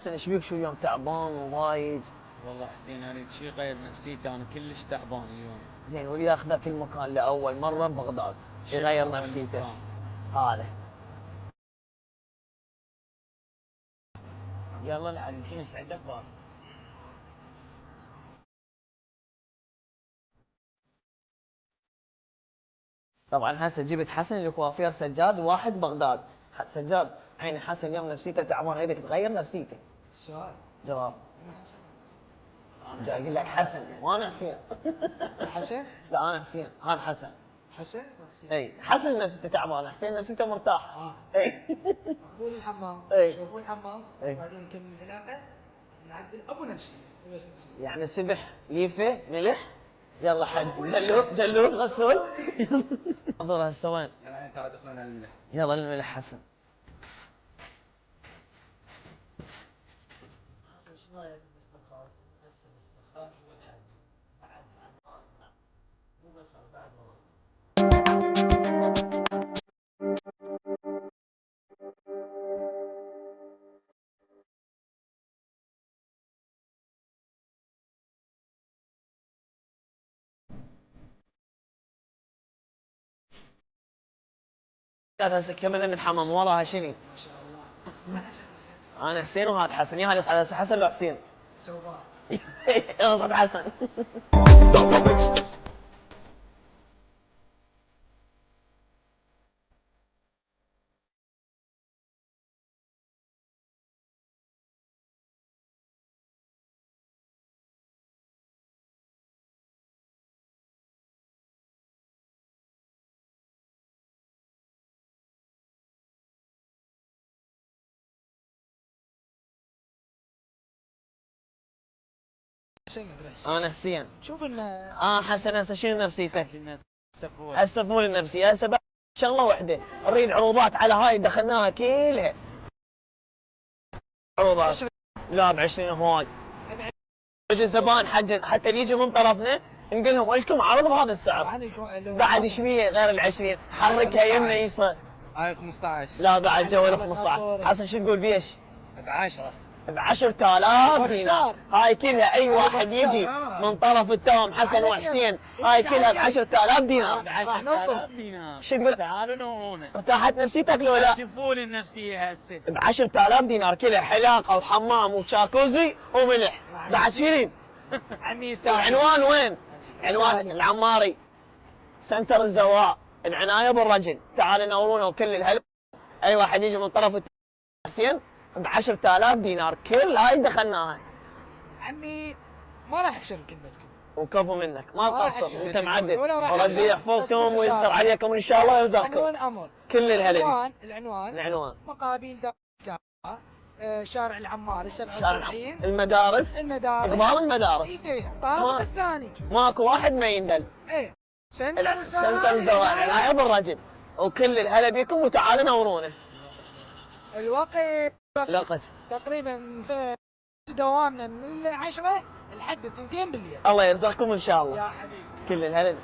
ايش بيك شو اليوم تعبان ووايد؟ والله حسين اريد شي يغير نفسيتي، انا كلش تعبان اليوم. زين واللي ياخذك المكان لاول مره ببغداد يغير نفسيته هذا. يلا العب الحين ايش عندك بار؟ طبعا هسه جبت حسن الكوافير سجاد واحد بغداد. سجاد الحين حسن اليوم نفسيته تعبان اريدك تغير نفسيته. السؤال جواب. جاي اقول لك حسن مو انا حسين. حسن؟ لا انا حسين هذا حسن. حسن؟ اي حسن نفسيته تعبان، حسين نفسيته مرتاح. اي اخذون الحمام، إي. شوفون الحمام، إي. بعدين نكمل العلاقه نعدل ابو نفسي بس نفسي. يعني سبح ليفه ملح. يلا حد جلوب غسول. تفضل هسه وين؟ الحين تعال دخلنا الملح. يلا الملح حسن. حسن شنو رايك بالاسترخاء؟ هسه الاسترخاء والحج بعد مو بس بعد هسه كملنا من الحمام وراها شنو؟ ما شاء الله. انا حسين وهذا حسن، يا هذا يصعد هسه حسن لو حسين؟ سوبر. يلا صب حسن. حسين ادري حسين. انا حسين. شوف انه حسن هسه شنو نفسيته؟ سفول. هسه فول النفسية هسه بعد شغله واحده، نريد عروضات على هاي دخلناها كلها. عروضات لا ب 20 هواي. يجي الزبائن حتى اللي يجي من طرفنا نقول لهم لكم عرض بهذا السعر. بعد شويه غير ال 20 حركها يمنا يسرى. هاي 15. لا بعد جوال 15. حسن شو تقول بيش؟ ب 10. ب 10,000 دينار. هاي كلها اي واحد يجي من طرف التوام حسن وحسين هاي كلها ب 10,000 دينار. ب 10,000 دينار. شو تقول؟ تعالوا نورونا. ارتاحت نفسيتك لو لا؟ شوفوا لي النفسيه هسه. ب 10,000 دينار كلها حلاقه وحمام وشاكوزي وملح. بعد شنو؟ عمي يستاهل. العنوان وين؟ عنوان العماري سنتر الزواء العنايه بالرجل. تعال نورونا وكل الهلب. اي واحد يجي من طرف حسين ب 10,000 دينار كل هاي دخلناها. عمي ما راح اكسر كلمتكم. وكفو منك ما تقصر انت معدل. ولا راح وربي يحفظكم ويستر عليكم ان شاء الله ويرزقكم الامر. كل الهلب. العنوان مقابل دار شارع العماري 77. المدارس اقبال المدارس. الطابق الثاني ماكو واحد ما يندل. ايه سنتر الزواء العنايه بالرجل وكل الهلا بكم وتعالوا نورونا. الوقت تقريبا في دوامنا من 10 لحد 2 بالليل. الله يرزقكم ان شاء الله. يا حبيبي كل الهلا.